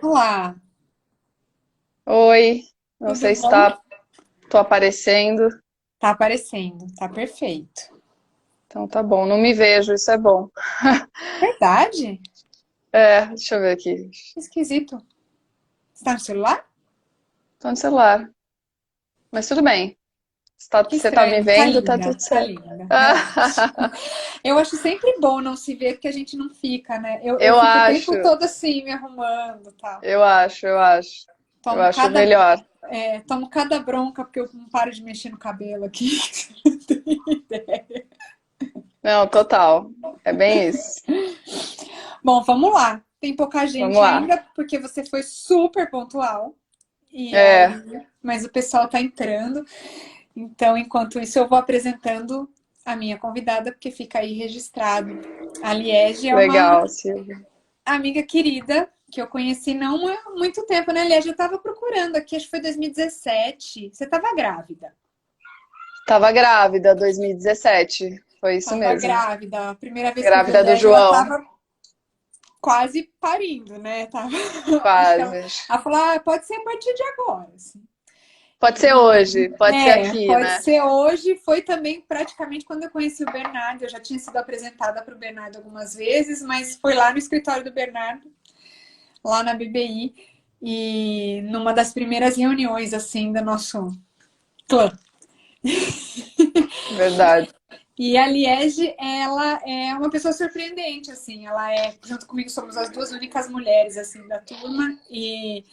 Olá, Oi, não tudo sei se bom? tô aparecendo, Tá aparecendo, tá perfeito. então tá bom, não me vejo, isso é bom. Verdade? Deixa eu ver aqui, Esquisito. Você tá no celular? tô no celular, mas tudo bem, Que você tá me estranho. Tá vendo, tá tudo linda, tá certo. linda. Relaxa. Eu acho sempre bom não se ver porque a gente não fica, né? Eu Eu fico o acho, tempo todo assim, me arrumando, tá? eu acho, eu acho, eu Tomo acho cada, melhor. tomo cada bronca porque eu não paro de mexer no cabelo aqui. Você não tem ideia. Não, total, é bem isso. Bom, vamos lá. Tem pouca Vamos gente lá. ainda porque você foi super pontual. E aí, É, mas o pessoal está entrando. Então, enquanto isso, eu vou apresentando a minha convidada, porque fica aí registrado. A Liege é uma legal, Silvia. amiga querida que eu conheci não há muito tempo, né, Liege? Eu estava procurando aqui, acho que foi 2017. Você estava grávida. Tava grávida, 2017, foi isso Estava mesmo. grávida. A primeira vez que eu vi a Grávida do Liege, ela João, estava quase parindo, né? Tava... Acho que ela, quase. ela falou: ah, pode ser a partir de agora. Assim. Pode ser hoje, pode ser aqui, Pode né? ser hoje. Foi também praticamente quando eu conheci o Bernardo. Eu já tinha sido apresentada para o Bernardo algumas vezes, mas foi lá no escritório do Bernardo, lá na BBI, e numa das primeiras reuniões assim do nosso clã. Verdade. E a Liege, ela é uma pessoa surpreendente, assim. Ela é, junto comigo, somos as duas únicas mulheres, assim, da turma. E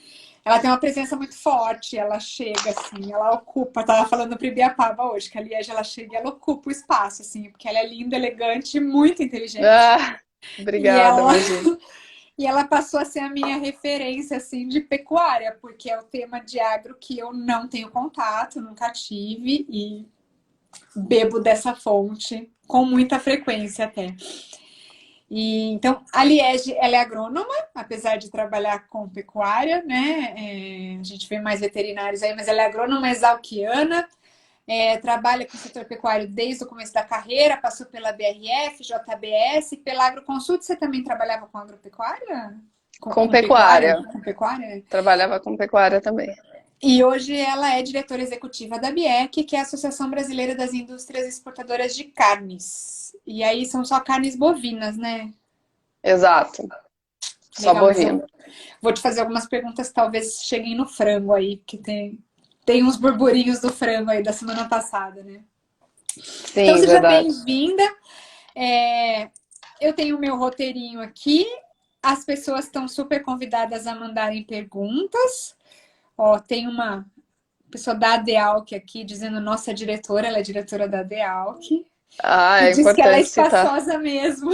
ela tem uma presença muito forte. Ela chega, assim, ela ocupa. Eu tava falando pro Ibiapaba hoje, que a Liege, ela chega e ela ocupa o espaço, assim. Porque ela é linda, elegante, muito inteligente. Ah, E obrigada, ela, imagina. e ela passou a ser a minha referência, assim, de pecuária. Porque é o tema de agro que eu não tenho contato, nunca tive. E bebo dessa fonte com muita frequência até. E, então, a Liege, ela é agrônoma, apesar de trabalhar com pecuária, né? A gente vê mais veterinários aí, mas ela é agrônoma exalquiana, trabalha com o setor pecuário desde o começo da carreira, passou pela BRF, JBS, pela Agroconsult. Você também trabalhava com agropecuária? Com Com pecuária? pecuária. Com pecuária? Trabalhava com pecuária também. E hoje ela é diretora executiva da BIEC, que é a Associação Brasileira das Indústrias Exportadoras de Carnes. E aí são só carnes bovinas, né? Exato. Só Legal, mas eu bovino. vou te fazer algumas perguntas que talvez cheguem no frango aí, porque tem uns burburinhos do frango aí da semana passada, né? Então Sim, seja verdade. bem-vinda. É, eu tenho o meu roteirinho aqui. As pessoas estão super convidadas a mandarem perguntas. Ó, tem uma pessoa da ADEALC aqui dizendo nossa diretora, ela é diretora da ADEALC. Ah, E é diz que ela é importante citar. espaçosa mesmo.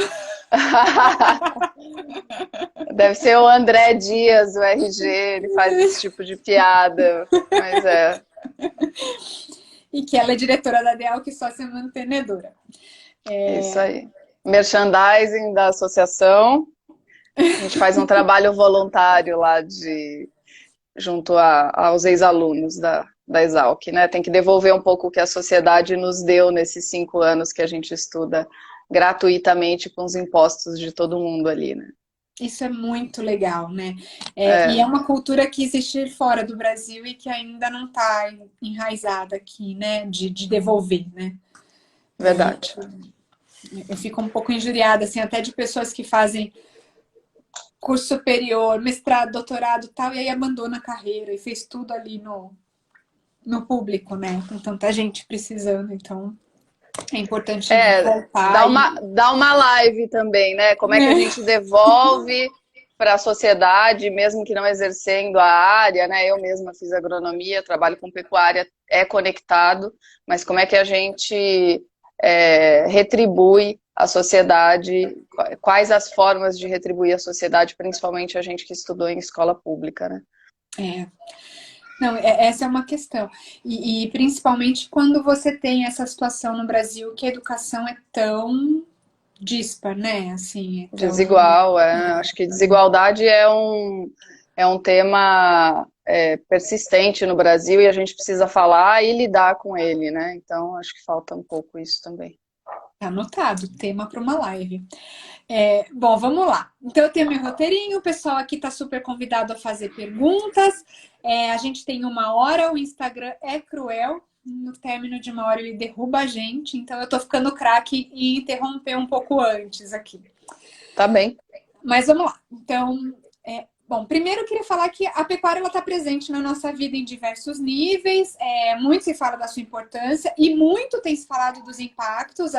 Deve ser o André Dias, o RG, ele faz esse tipo de piada, mas é E que ela é diretora da ADEALC, sócia mantenedora. isso aí. Merchandising da associação. A gente faz um trabalho voluntário lá junto aos ex-alunos da Exalc, né? Tem que devolver um pouco o que a sociedade nos deu nesses 5 anos que a gente estuda gratuitamente com os impostos de todo mundo ali, né? Isso é muito legal, né? E é É, uma cultura que existe fora do Brasil e que ainda não está enraizada aqui, né? De devolver, né? verdade. Eu fico um pouco injuriada, assim, até de pessoas que fazem curso superior, mestrado, doutorado e tal, e aí abandona a carreira e fez tudo ali no público, né? Com tanta gente precisando. Então, é importante voltar e. Dá uma live também, né? Como é que a Né? gente devolve para a sociedade, mesmo que não exercendo a área, né? Eu mesma fiz agronomia, trabalho com pecuária, é conectado, mas como é que a gente retribui a sociedade, quais as formas de retribuir a sociedade, principalmente a gente que estudou em escola pública, né? É, não, essa é uma questão. E principalmente quando você tem essa situação no Brasil que a educação é tão dispar, né? Assim, é tão. Desigual, acho que desigualdade é um tema persistente no Brasil e a gente precisa falar e lidar com ele, né? Então, acho que falta um pouco isso também. Tá anotado, tema para uma live. Bom, vamos lá. Então, eu tenho meu roteirinho, o pessoal aqui está super convidado a fazer perguntas. A gente tem 1 hora, o Instagram é cruel. No término de 1 hora ele derruba a gente, então eu tô ficando craque e interromper um pouco antes aqui. Tá bem. Mas vamos lá. Então, bom, primeiro eu queria falar que a pecuária está presente na nossa vida em diversos níveis. Muito se fala da sua importância e muito tem se falado dos impactos,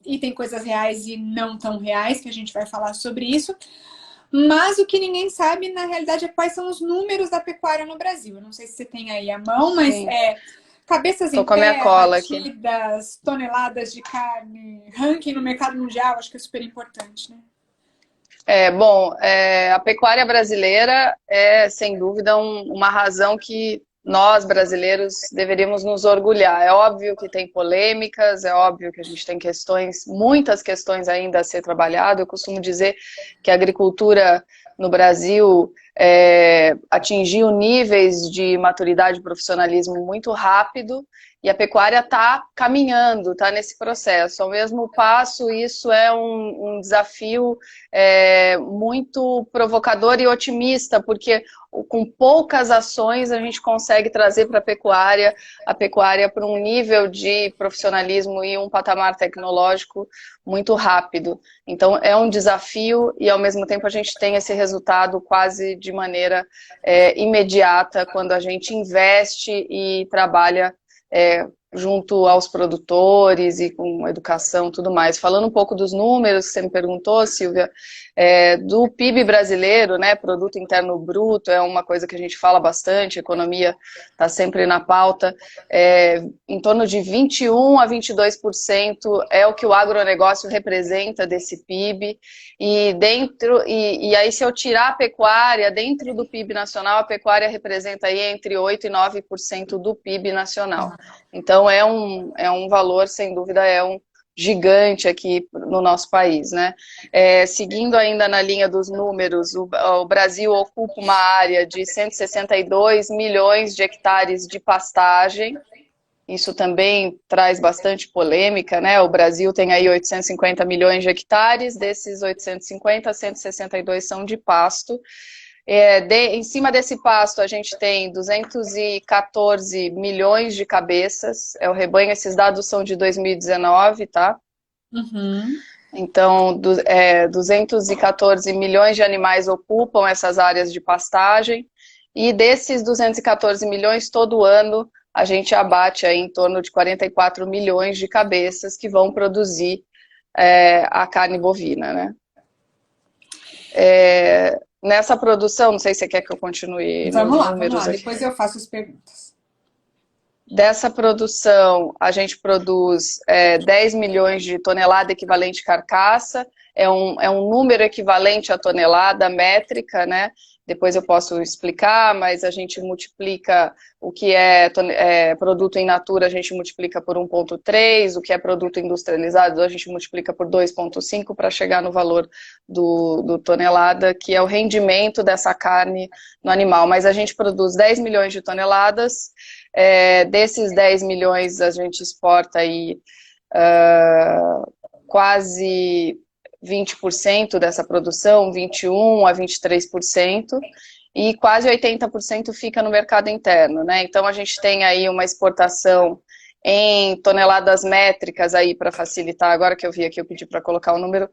e tem coisas reais e não tão reais, que a gente vai falar sobre isso. Mas o que ninguém sabe, na realidade, é quais são os números da pecuária no Brasil. Eu não sei se você tem aí a mão, mas cabeças em pé, batidas, toneladas de carne, ranking no mercado mundial, acho que é super importante, né? Bom, a pecuária brasileira é, sem dúvida, uma razão que nós, brasileiros, deveríamos nos orgulhar. É óbvio que tem polêmicas, é óbvio que a gente tem questões, muitas questões ainda a ser trabalhado. Eu costumo dizer que a agricultura no Brasil atingiu níveis de maturidade e profissionalismo muito rápido, e a pecuária está caminhando, está nesse processo. Ao mesmo passo, isso é um desafio muito provocador e otimista, porque com poucas ações a gente consegue trazer para a pecuária para um nível de profissionalismo e um patamar tecnológico muito rápido. Então é um desafio e ao mesmo tempo a gente tem esse resultado quase de maneira imediata quando a gente investe e trabalha junto aos produtores e com educação e tudo mais. Falando um pouco dos números que você me perguntou, Silvia, do PIB brasileiro, né, Produto Interno Bruto, é uma coisa que a gente fala bastante, a economia está sempre na pauta, em torno de 21% a 22% é o que o agronegócio representa desse PIB, e aí se eu tirar a pecuária, dentro do PIB nacional, a pecuária representa aí entre 8% e 9% do PIB nacional. Então é um valor, sem dúvida, gigante aqui no nosso país, né? Seguindo ainda na linha dos números, o Brasil ocupa uma área de 162 milhões de hectares de pastagem. Isso também traz bastante polêmica, né? O Brasil tem aí 850 milhões de hectares, desses 850, 162 são de pasto. Em cima desse pasto a gente tem 214 milhões de cabeças, é o rebanho, esses dados são de 2019, tá? Uhum. Então, 214 milhões de animais ocupam essas áreas de pastagem, e desses 214 milhões, todo ano, a gente abate aí em torno de 44 milhões de cabeças que vão produzir a carne bovina, né? Nessa produção, não sei se você quer que eu continue vamos nos lá, números aqui. Depois eu faço as perguntas. Dessa produção, a gente produz 10 milhões de tonelada equivalente carcaça, é um número equivalente à tonelada métrica, né? Depois eu posso explicar, mas a gente multiplica o que é produto in natura, a gente multiplica por 1,3, o que é produto industrializado, a gente multiplica por 2,5 para chegar no valor do tonelada, que é o rendimento dessa carne no animal. Mas a gente produz 10 milhões de toneladas, desses 10 milhões a gente exporta aí quase 20% dessa produção, 21% a 23%, e quase 80% fica no mercado interno, né? Então a gente tem aí uma exportação em toneladas métricas aí para facilitar, agora que eu vi aqui, eu pedi para colocar o número,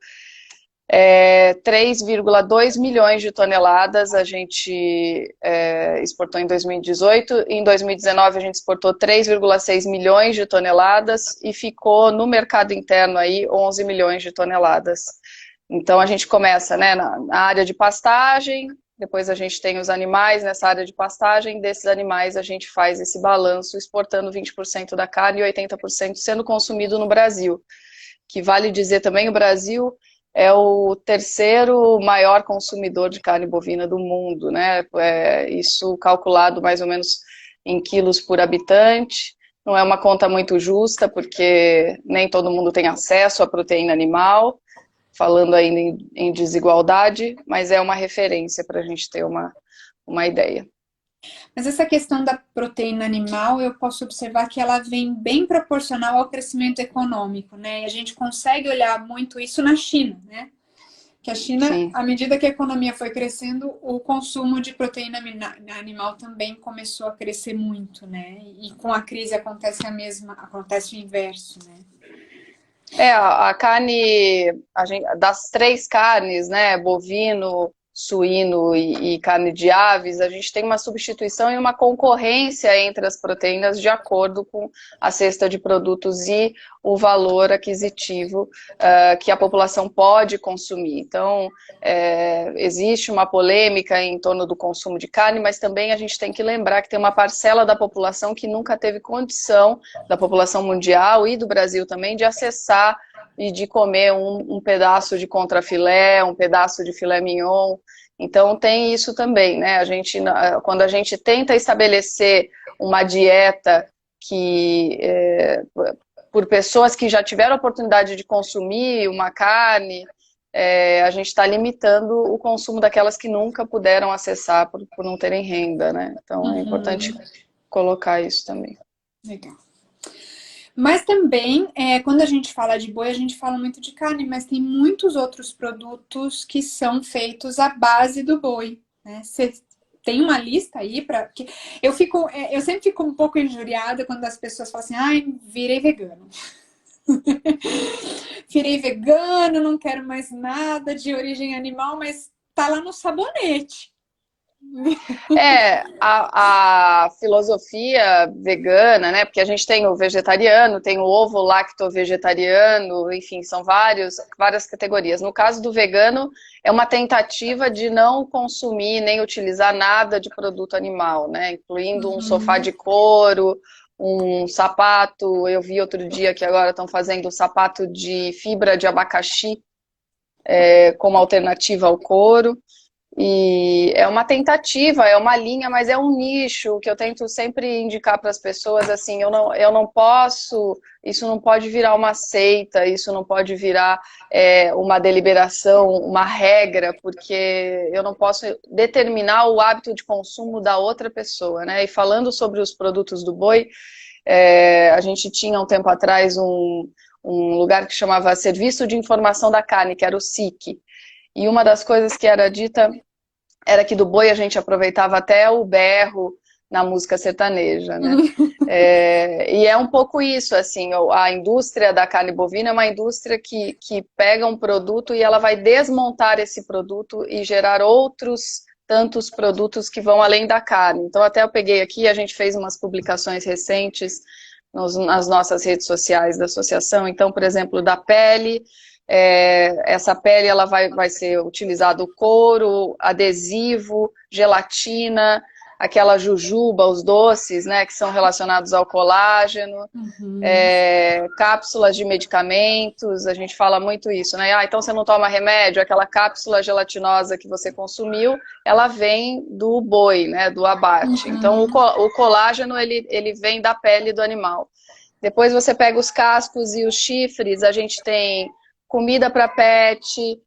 3,2 milhões de toneladas a gente exportou em 2018, em 2019 a gente exportou 3,6 milhões de toneladas e ficou no mercado interno aí 11 milhões de toneladas. Então a gente começa, né, na área de pastagem, depois a gente tem os animais nessa área de pastagem, desses animais a gente faz esse balanço exportando 20% da carne e 80% sendo consumido no Brasil, que vale dizer também o Brasil é o terceiro maior consumidor de carne bovina do mundo, né? Isso calculado mais ou menos em quilos por habitante. Não é uma conta muito justa, porque nem todo mundo tem acesso à proteína animal, falando ainda em desigualdade, mas é uma referência para a gente ter uma ideia. Mas essa questão da proteína animal, eu posso observar que ela vem bem proporcional ao crescimento econômico, né? E a gente consegue olhar muito isso na China, né? Que a China, Sim. à medida que a economia foi crescendo, o consumo de proteína animal também começou a crescer muito, né? E com a crise acontece o inverso, né? A carne, das três carnes, né, bovino, suíno e carne de aves, a gente tem uma substituição e uma concorrência entre as proteínas de acordo com a cesta de produtos e o valor aquisitivo que a população pode consumir. Então, existe uma polêmica em torno do consumo de carne, mas também a gente tem que lembrar que tem uma parcela da população que nunca teve condição, da população mundial e do Brasil também, de acessar e de comer um pedaço de contrafilé, um pedaço de filé mignon. Então tem isso também, né? Quando a gente tenta estabelecer uma dieta que por pessoas que já tiveram a oportunidade de consumir uma carne, a gente está limitando o consumo daquelas que nunca puderam acessar por não terem renda, né? Então é importante colocar isso também. Legal. Mas também, quando a gente fala de boi, a gente fala muito de carne, mas tem muitos outros produtos que são feitos à base do boi, né? Você tem uma lista aí para eu sempre fico um pouco injuriada quando as pessoas falam assim: "Ai, virei vegano". Virei vegano, não quero mais nada de origem animal, mas tá lá no sabonete. A filosofia vegana, né? Porque a gente tem o vegetariano, tem o ovo lacto vegetariano, enfim, são várias categorias. No caso do vegano, é uma tentativa de não consumir nem utilizar nada de produto animal, né? Incluindo um sofá de couro, um sapato. Eu vi outro dia que agora estão fazendo um sapato de fibra de abacaxi como alternativa ao couro. E é uma tentativa, é uma linha, mas é um nicho que eu tento sempre indicar para as pessoas, assim, eu não posso, isso não pode virar uma seita, isso não pode virar uma deliberação, uma regra, porque eu não posso determinar o hábito de consumo da outra pessoa, né? E falando sobre os produtos do boi, a gente tinha um tempo atrás um lugar que chamava Serviço de Informação da Carne, que era o SIC. E uma das coisas que era dita era que do boi a gente aproveitava até o berro na música sertaneja, né? E é um pouco isso, assim, a indústria da carne bovina é uma indústria que pega um produto e ela vai desmontar esse produto e gerar outros tantos produtos que vão além da carne. Então até eu peguei aqui, a gente fez umas publicações recentes nas nossas redes sociais da associação, então, por exemplo, da pele. Essa pele ela vai ser utilizado couro, adesivo, gelatina, aquela jujuba, os doces, né, que são relacionados ao colágeno, cápsulas de medicamentos, a gente fala muito isso, né? Então você não toma remédio, aquela cápsula gelatinosa que você consumiu, ela vem do boi, né, do abate. Então o colágeno ele vem da pele do animal. Depois você pega os cascos e os chifres, a gente tem comida para pet,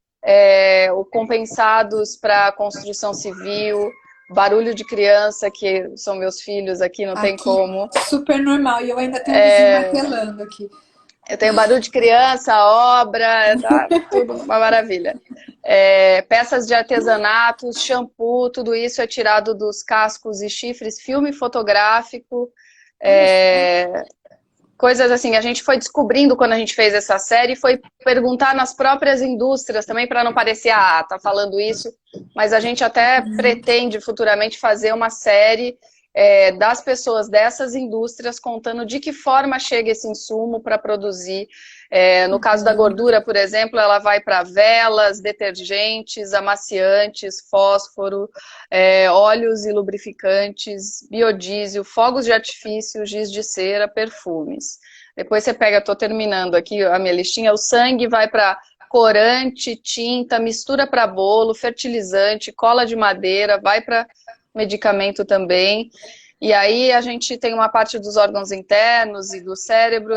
compensados para construção civil, barulho de criança, que são meus filhos aqui, não tem como. Super normal, e eu ainda tenho um vizinho martelando aqui. Eu tenho barulho de criança, obra, tá tudo uma maravilha. Peças de artesanatos, shampoo, tudo isso é tirado dos cascos e chifres, filme fotográfico, coisas assim, a gente foi descobrindo quando a gente fez essa série, foi perguntar nas próprias indústrias também, para não parecer, tá falando isso, mas a gente até pretende futuramente fazer uma série das pessoas dessas indústrias contando de que forma chega esse insumo para produzir. No caso da gordura, por exemplo, ela vai para velas, detergentes, amaciantes, fósforo, óleos e lubrificantes, biodiesel, fogos de artifício, giz de cera, perfumes. Depois você pega, estou terminando aqui a minha listinha, o sangue vai para corante, tinta, mistura para bolo, fertilizante, cola de madeira, vai para medicamento também. E aí a gente tem uma parte dos órgãos internos e do cérebro,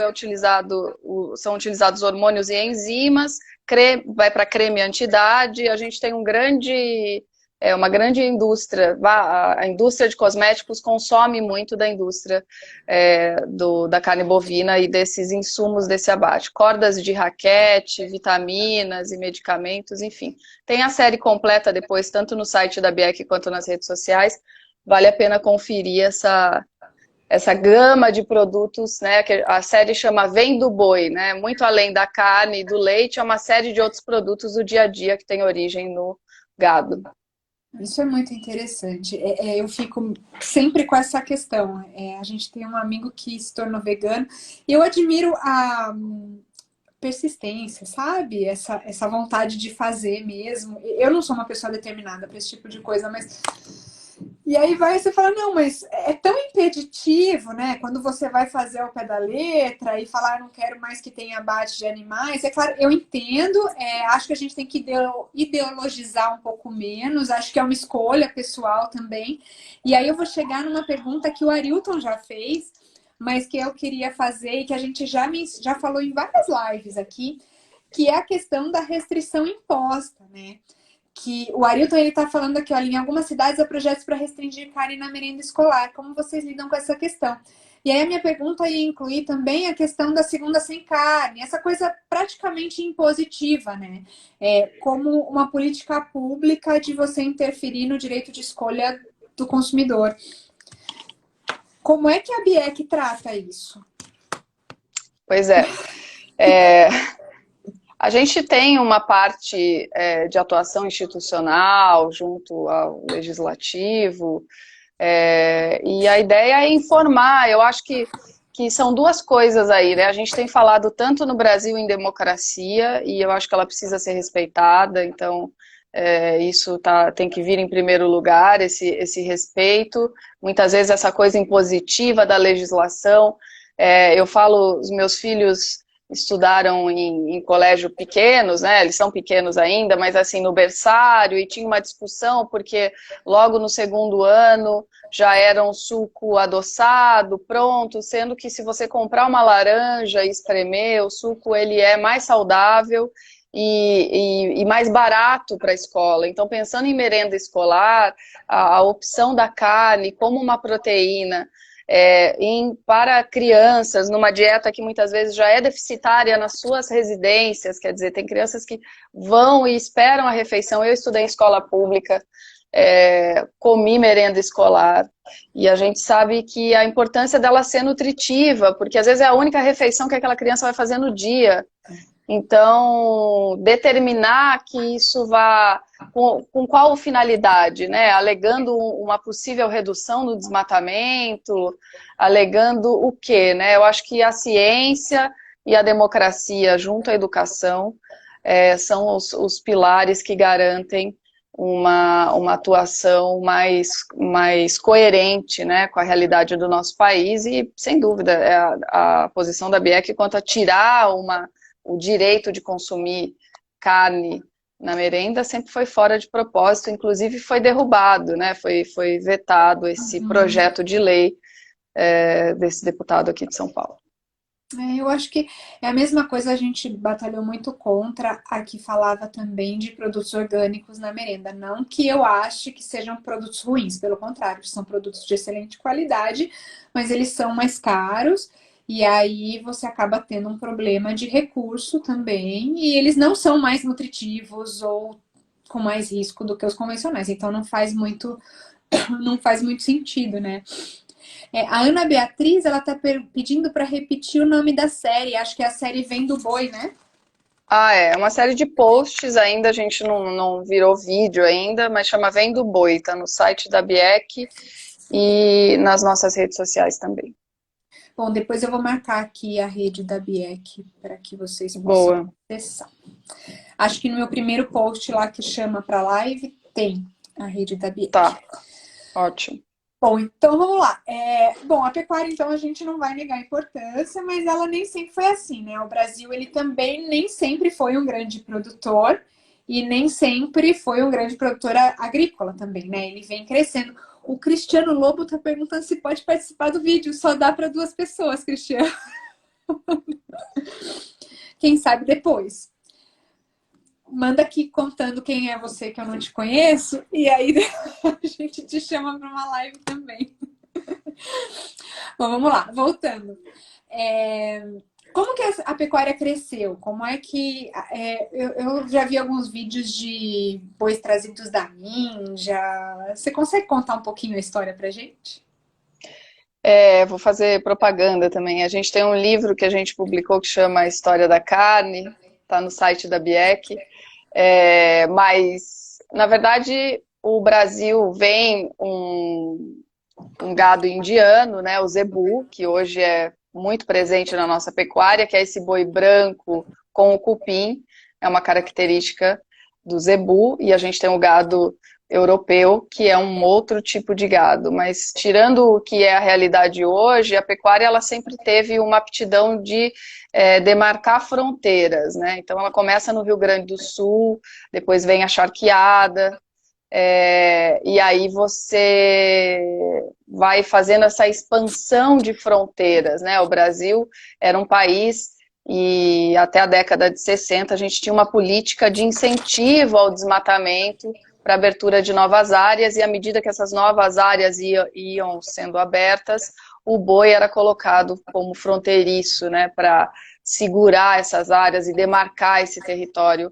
são utilizados hormônios e enzimas, vai para creme anti-idade, a gente tem um grande é uma grande indústria, a indústria de cosméticos consome muito da indústria da carne bovina e desses insumos desse abate. Cordas de raquete, vitaminas e medicamentos, enfim. Tem a série completa depois, tanto no site da BIEC quanto nas redes sociais. Vale a pena conferir essa gama de produtos, né, que a série chama Vem do Boi, né, muito além da carne e do leite, é uma série de outros produtos do dia a dia que tem origem no gado. Isso é muito interessante. Eu fico sempre com essa questão. A gente tem um amigo que se tornou vegano e eu admiro a persistência, sabe? Essa vontade de fazer mesmo. Eu não sou uma pessoa determinada para esse tipo de coisa, mas e aí você fala, não, mas é tão impeditivo, né? Quando você vai fazer ao pé da letra e falar, não quero mais que tenha abate de animais. É claro, eu entendo, acho que a gente tem que ideologizar um pouco menos, acho que é uma escolha pessoal também. E aí eu vou chegar numa pergunta que o Arilton já fez, mas que eu queria fazer e que a gente já falou em várias lives aqui, que é a questão da restrição imposta, né? Que o Arilton ele está falando aqui, olha, em algumas cidades há projetos para restringir carne na merenda escolar. Como vocês lidam com essa questão? E aí a minha pergunta ia incluir também a questão da segunda sem carne, essa coisa praticamente impositiva, né? Como uma política pública de você interferir no direito de escolha do consumidor. Como é que a BIEC trata isso? Pois a gente tem uma parte de atuação institucional junto ao legislativo, e a ideia é informar. Eu acho que são duas coisas aí, né? A gente tem falado tanto no Brasil em democracia, e eu acho que ela precisa ser respeitada, então isso tem que vir em primeiro lugar, esse respeito. Muitas vezes essa coisa impositiva da legislação. Eu falo, os meus filhos estudaram em colégio pequenos, né? Eles são pequenos ainda, mas assim, no berçário, e tinha uma discussão, porque logo no segundo ano já era um suco adoçado, pronto, sendo que se você comprar uma laranja e espremer, o suco ele é mais saudável e mais barato para a escola. Então, pensando em merenda escolar, a opção da carne como uma proteína, para crianças, numa dieta que muitas vezes já é deficitária nas suas residências, quer dizer, tem crianças que vão e esperam a refeição. Eu estudei em escola pública, comi merenda escolar, e a gente sabe que a importância dela ser nutritiva, porque às vezes é a única refeição que aquela criança vai fazer no dia. Então, determinar que isso vá com qual finalidade, né? Alegando uma possível redução do desmatamento, alegando o quê, né? Eu acho que a ciência e a democracia junto à educação são os pilares que garantem uma atuação mais coerente, né, com a realidade do nosso país e, sem dúvida, a posição da BIEC quanto a tirar o direito de consumir carne na merenda sempre foi fora de propósito, inclusive foi derrubado, né? Foi vetado esse projeto de lei desse deputado aqui de São Paulo. Eu acho que é a mesma coisa, a gente batalhou muito contra a que falava também de produtos orgânicos na merenda. Não que eu ache que sejam produtos ruins, pelo contrário, são produtos de excelente qualidade, mas eles são mais caros. E aí você acaba tendo um problema de recurso também, e eles não são mais nutritivos ou com mais risco do que os convencionais. Então não faz muito sentido, né? A Ana Beatriz, ela tá pedindo para repetir o nome da série. Acho que a série Vem do Boi, né? É uma série de posts ainda, a gente não virou vídeo ainda, mas chama Vem do Boi, tá no site da BIEC e nas nossas redes sociais também. Bom, depois eu vou marcar aqui a rede da BIEC para que vocês possam acessar. Acho que no meu primeiro post lá que chama para live tem a rede da BIEC. Tá, ótimo. Bom, então vamos lá. Bom, a pecuária, então, a gente não vai negar a importância, mas ela nem sempre foi assim, né? O Brasil, ele também nem sempre foi um grande produtor e nem sempre foi um grande produtor agrícola também, né? Ele vem crescendo. O Cristiano Lobo tá perguntando se pode participar do vídeo. Só dá para 2 pessoas, Cristiano. Quem sabe depois. manda aqui contando quem é você, que eu não te conheço, e aí a gente te chama para uma live também. Bom, vamos lá, voltando. É, como que a pecuária cresceu? Como é que... eu já vi alguns vídeos de bois trazidos da Índia. Você consegue contar um pouquinho a história pra gente? Vou fazer propaganda também. A gente tem um livro que a gente publicou que chama A História da Carne, está no site da BIEC. Mas, na verdade, o Brasil vem um gado indiano, né, o zebu, que hoje é muito presente na nossa pecuária, que é esse boi branco com o cupim, é uma característica do zebu, e a gente tem o gado europeu, que é um outro tipo de gado. Mas tirando o que é a realidade hoje, a pecuária ela sempre teve uma aptidão de demarcar fronteiras, né? Então ela começa no Rio Grande do Sul, depois vem a charqueada, e aí você vai fazendo essa expansão de fronteiras, né? O Brasil era um país e até a década de 60 a gente tinha uma política de incentivo ao desmatamento para abertura de novas áreas, e à medida que essas novas áreas iam sendo abertas, o boi era colocado como fronteiriço, né, para segurar essas áreas e demarcar esse território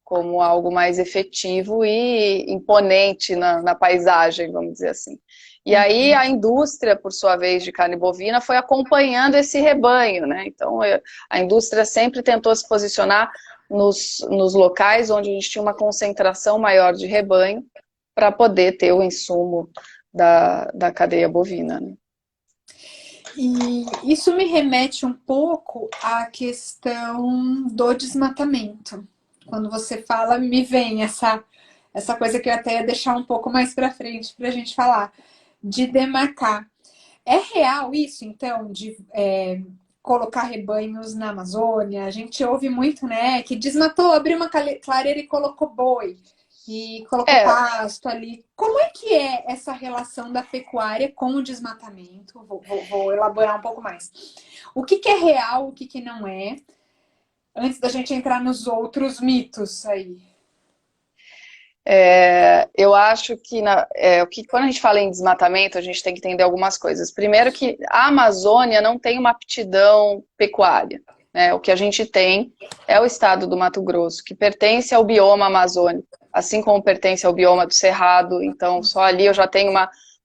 como algo mais efetivo e imponente na paisagem, vamos dizer assim. E aí a indústria, por sua vez, de carne bovina, foi acompanhando esse rebanho, né? Então a indústria sempre tentou se posicionar nos locais onde a gente tinha uma concentração maior de rebanho para poder ter o insumo da cadeia bovina, né? E isso me remete um pouco à questão do desmatamento. Quando você fala, me vem essa coisa que eu até ia deixar um pouco mais para frente para a gente falar, de demarcar. É real isso, então, de colocar rebanhos na Amazônia? A gente ouve muito, né, que desmatou, abriu uma clareira e colocou boi. E colocou É, pasto ali. Como é que é essa relação da pecuária com o desmatamento? Vou elaborar um pouco mais. O que é real, o que não é? Antes da gente entrar nos outros mitos aí. Eu acho que, quando a gente fala em desmatamento, a gente tem que entender algumas coisas. Primeiro que a Amazônia não tem uma aptidão pecuária, né? O que a gente tem é o estado do Mato Grosso, que pertence ao bioma amazônico, assim como pertence ao bioma do Cerrado. Então, só ali eu já tenho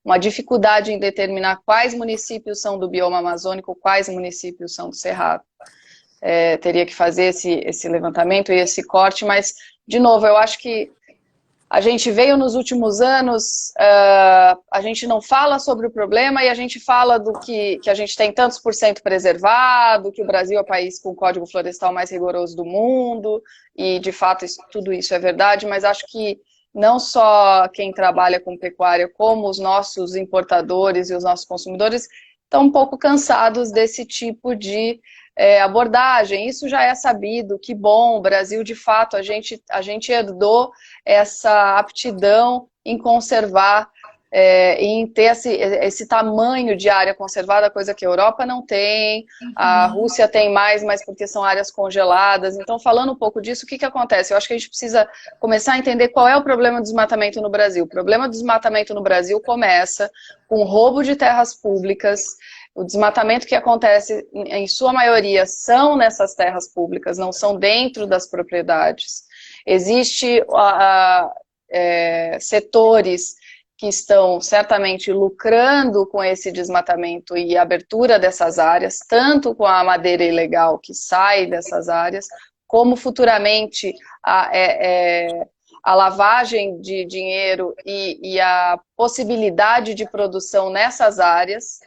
uma dificuldade em determinar quais municípios são do bioma amazônico, quais municípios são do Cerrado. Teria que fazer esse levantamento e esse corte, mas, de novo, eu acho que a gente veio nos últimos anos, a gente não fala sobre o problema e a gente fala do que a gente tem tantos por cento preservado, que o Brasil é o país com o código florestal mais rigoroso do mundo, e de fato tudo isso é verdade, mas acho que não só quem trabalha com pecuária, como os nossos importadores e os nossos consumidores estão um pouco cansados desse tipo de abordagem. Isso já é sabido, que bom, o Brasil, de fato, a gente herdou essa aptidão em conservar, em ter esse tamanho de área conservada, coisa que a Europa não tem, a Rússia tem mais, mas porque são áreas congeladas. Então, falando um pouco disso, o que acontece? Eu acho que a gente precisa começar a entender qual é o problema do desmatamento no Brasil. O problema do desmatamento no Brasil começa com o roubo de terras públicas. O desmatamento que acontece, em sua maioria, são nessas terras públicas, não são dentro das propriedades. Existem setores que estão certamente lucrando com esse desmatamento e abertura dessas áreas, tanto com a madeira ilegal que sai dessas áreas, como futuramente a lavagem de dinheiro e a possibilidade de produção nessas áreas.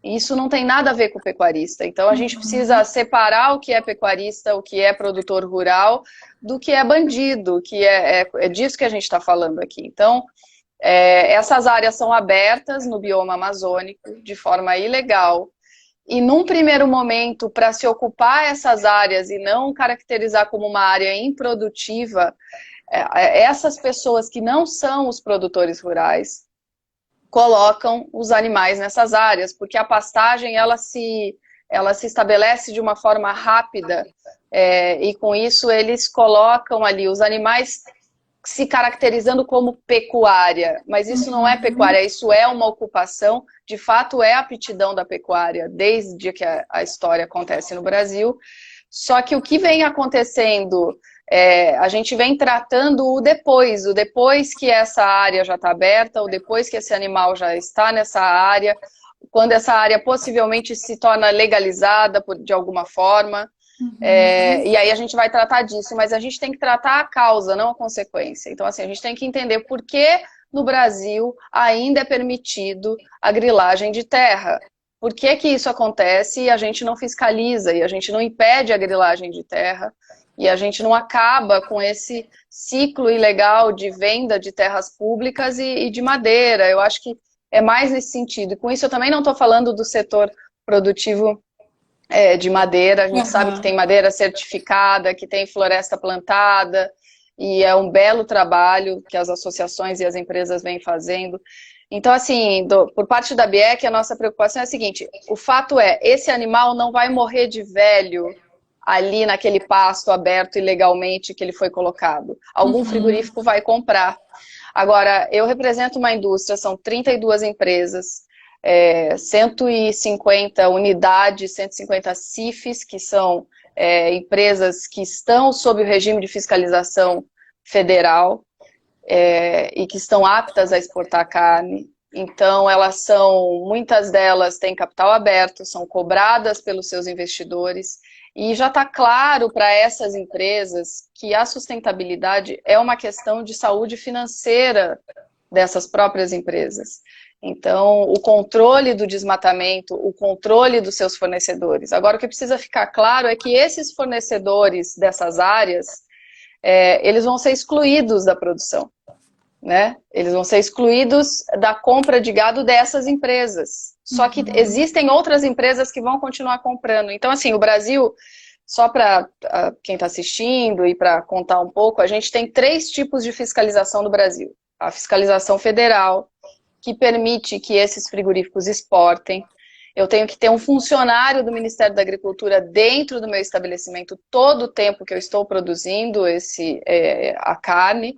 Isso não tem nada a ver com o pecuarista. Então, a gente precisa separar o que é pecuarista, o que é produtor rural, do que é bandido, que é disso que a gente está falando aqui. Então, essas áreas são abertas no bioma amazônico de forma ilegal. E, num primeiro momento, para se ocupar essas áreas e não caracterizar como uma área improdutiva, essas pessoas que não são os produtores rurais colocam os animais nessas áreas, porque a pastagem ela se estabelece de uma forma rápida e com isso eles colocam ali os animais se caracterizando como pecuária, mas isso não é pecuária, isso é uma ocupação, de fato é a aptidão da pecuária, desde que a história acontece no Brasil, só que o que vem acontecendo, a gente vem tratando o depois que essa área já está aberta, o depois que esse animal já está nessa área, quando essa área possivelmente se torna legalizada de alguma forma, e aí a gente vai tratar disso, mas a gente tem que tratar a causa, não a consequência. Então, assim, a gente tem que entender por que no Brasil ainda é permitido a grilagem de terra. Por que que isso acontece e a gente não fiscaliza, e a gente não impede a grilagem de terra, e a gente não acaba com esse ciclo ilegal de venda de terras públicas e de madeira. Eu acho que é mais nesse sentido. E com isso eu também não estou falando do setor produtivo de madeira, a gente sabe que tem madeira certificada, que tem floresta plantada, e é um belo trabalho que as associações e as empresas vêm fazendo. Então, assim, por parte da BIEC, a nossa preocupação é a seguinte, o fato é, esse animal não vai morrer de velho ali naquele pasto aberto ilegalmente que ele foi colocado. Algum frigorífico vai comprar. Agora, eu represento uma indústria, são 32 empresas, 150 unidades, 150 CIFs, que são empresas que estão sob o regime de fiscalização federal e que estão aptas a exportar carne. Então, muitas delas têm capital aberto, são cobradas pelos seus investidores, e já está claro para essas empresas que a sustentabilidade é uma questão de saúde financeira dessas próprias empresas. Então, o controle do desmatamento, o controle dos seus fornecedores. Agora, o que precisa ficar claro é que esses fornecedores dessas áreas, eles vão ser excluídos da produção, né? Eles vão ser excluídos da compra de gado dessas empresas. Só que existem outras empresas que vão continuar comprando. Então, assim, o Brasil, só para quem está assistindo e para contar um pouco, a gente tem 3 tipos de fiscalização no Brasil. A fiscalização federal, que permite que esses frigoríficos exportem. Eu tenho que ter um funcionário do Ministério da Agricultura dentro do meu estabelecimento todo o tempo que eu estou produzindo a carne.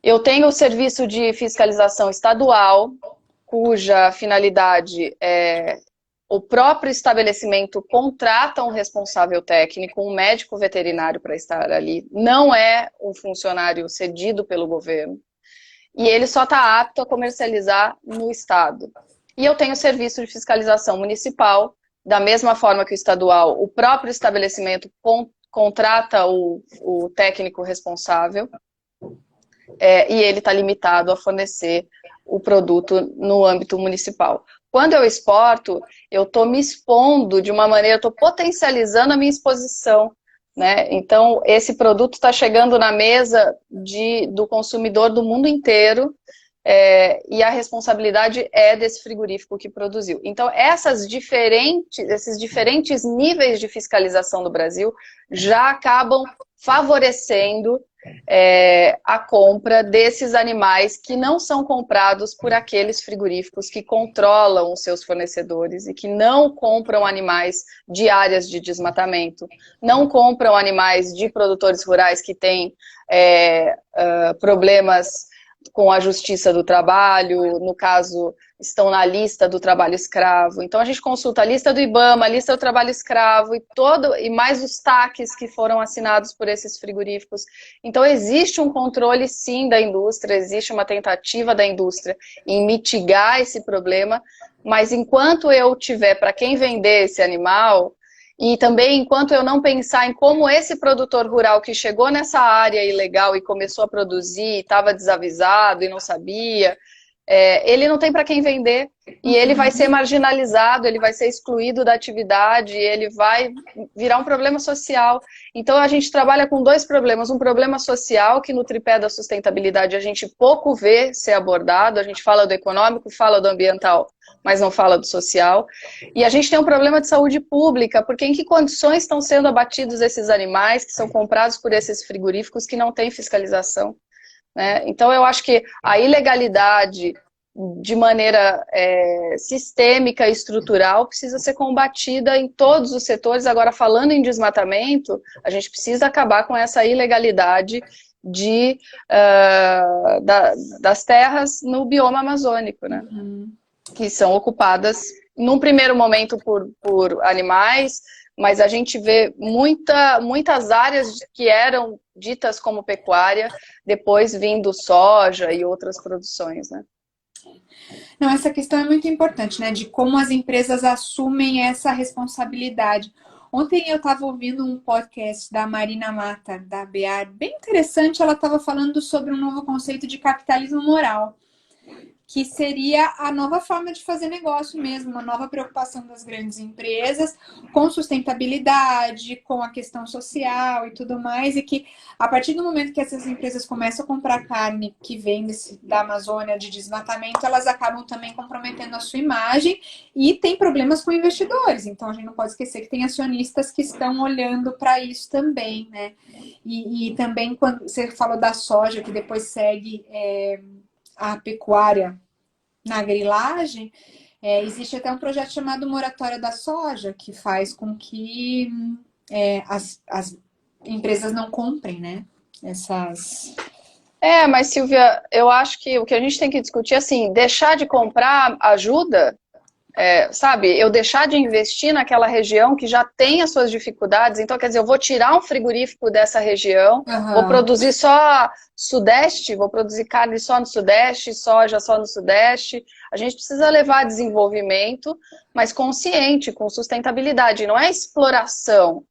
Eu tenho o serviço de fiscalização estadual, cuja finalidade é o próprio estabelecimento contrata um responsável técnico, um médico veterinário para estar ali. Não é um funcionário cedido pelo governo. E ele só está apto a comercializar no estado. E eu tenho serviço de fiscalização municipal, da mesma forma que o estadual, o próprio estabelecimento contrata o técnico responsável, e ele está limitado a fornecer o produto no âmbito municipal. Quando eu exporto, eu estou me expondo de uma maneira, eu estou potencializando a minha exposição, né? Então, esse produto está chegando na mesa do consumidor do mundo inteiro, e a responsabilidade é desse frigorífico que produziu. Então, esses diferentes níveis de fiscalização do Brasil já acabam favorecendo a compra desses animais que não são comprados por aqueles frigoríficos que controlam os seus fornecedores e que não compram animais de áreas de desmatamento, não compram animais de produtores rurais que têm problemas com a justiça do trabalho, no caso, estão na lista do trabalho escravo. Então a gente consulta a lista do IBAMA, a lista do trabalho escravo e mais os TACs que foram assinados por esses frigoríficos. Então existe um controle sim da indústria, existe uma tentativa da indústria em mitigar esse problema, mas enquanto eu tiver para quem vender esse animal, e também enquanto eu não pensar em como esse produtor rural que chegou nessa área ilegal e começou a produzir, estava desavisado e não sabia, ele não tem para quem vender e ele vai ser marginalizado, ele vai ser excluído da atividade, ele vai virar um problema social. Então a gente trabalha com 2 problemas, um problema social que no tripé da sustentabilidade a gente pouco vê ser abordado, a gente fala do econômico, fala do ambiental, mas não fala do social, e a gente tem um problema de saúde pública, porque em que condições estão sendo abatidos esses animais que são comprados por esses frigoríficos que não têm fiscalização? Né? Então eu acho que a ilegalidade de maneira sistêmica e estrutural, precisa ser combatida em todos os setores. Agora, falando em desmatamento, a gente precisa acabar com essa ilegalidade das terras no bioma amazônico, né? Que são ocupadas, num primeiro momento, por animais, mas a gente vê muitas áreas que eram ditas como pecuária, depois vindo soja e outras produções, né? Não, essa questão é muito importante, né? De como as empresas assumem essa responsabilidade. Ontem eu estava ouvindo um podcast da Marina Mata, da BEAR, bem interessante. Ela estava falando sobre um novo conceito de capitalismo moral, que seria a nova forma de fazer negócio mesmo, uma nova preocupação das grandes empresas com sustentabilidade, com a questão social e tudo mais, e que a partir do momento que essas empresas começam a comprar carne que vem da Amazônia de desmatamento, elas acabam também comprometendo a sua imagem e tem problemas com investidores. Então a gente não pode esquecer que tem acionistas que estão olhando para isso também, né? E também quando você falou da soja, que depois segue a pecuária na grilagem, existe até um projeto chamado Moratória da Soja, que faz com que as empresas não comprem, né? Mas Silvia, eu acho que o que a gente tem que discutir é assim, deixar de comprar ajuda, sabe? Eu deixar de investir naquela região que já tem as suas dificuldades, então quer dizer, eu vou tirar um frigorífico dessa região, vou produzir só Sudeste, vou produzir carne só no Sudeste, soja só no Sudeste. A gente precisa levar desenvolvimento, mas consciente, com sustentabilidade, não é exploração.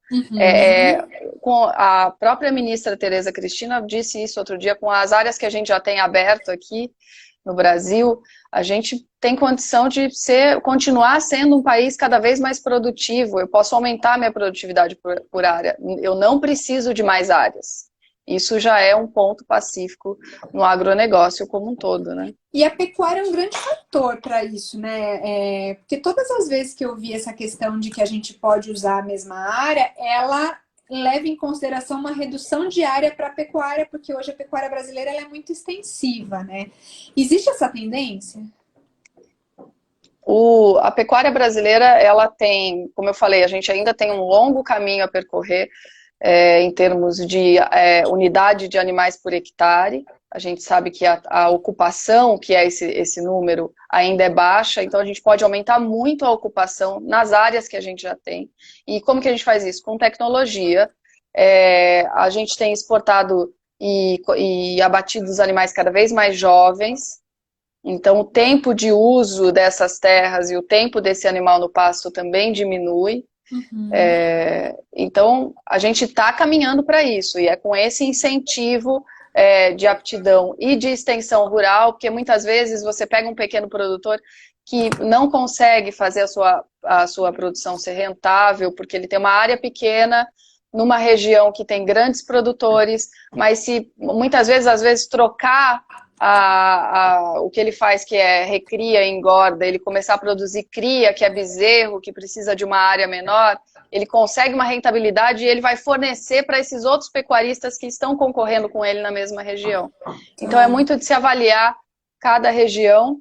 Com a própria ministra Tereza Cristina disse isso outro dia, com as áreas que a gente já tem aberto aqui no Brasil, a gente tem condição de continuar sendo um país cada vez mais produtivo. Eu posso aumentar minha produtividade por área. Eu não preciso de mais áreas. Isso já é um ponto pacífico no agronegócio como um todo, né? E a pecuária é um grande fator para isso, né? Porque todas as vezes que eu vi essa questão de que a gente pode usar a mesma área, ela leva em consideração uma redução de área para a pecuária, porque hoje a pecuária brasileira ela é muito extensiva, né? Existe essa tendência? A pecuária brasileira, ela tem, como eu falei, a gente ainda tem um longo caminho a percorrer em termos de unidade de animais por hectare. A gente sabe que a ocupação, que é esse número, ainda é baixa, então a gente pode aumentar muito a ocupação nas áreas que a gente já tem. E como que a gente faz isso? Com tecnologia. A gente tem exportado e abatido os animais cada vez mais jovens. Então, o tempo de uso dessas terras e o tempo desse animal no pasto também diminui. Então, a gente está caminhando para isso, e é com esse incentivo de aptidão e de extensão rural, porque muitas vezes você pega um pequeno produtor que não consegue fazer a sua produção ser rentável, porque ele tem uma área pequena, numa região que tem grandes produtores, mas se muitas vezes, às vezes, trocar o que ele faz, que é recria e engorda, ele começar a produzir cria, que é bezerro, que precisa de uma área menor, ele consegue uma rentabilidade e ele vai fornecer para esses outros pecuaristas que estão concorrendo com ele na mesma região. Então é muito de se avaliar cada região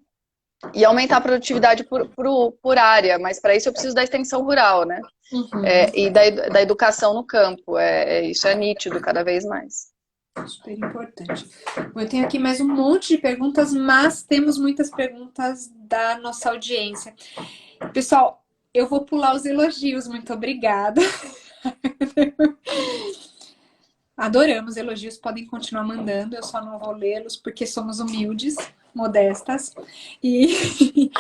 e aumentar a produtividade por área, mas para isso eu preciso da extensão rural, né? E da educação no campo, isso é nítido cada vez mais. Super importante. Eu tenho aqui mais um monte de perguntas, mas temos muitas perguntas da nossa audiência. Pessoal, eu vou pular os elogios, muito obrigada. Adoramos elogios, podem continuar mandando, eu só não vou lê-los porque somos humildes, modestas. E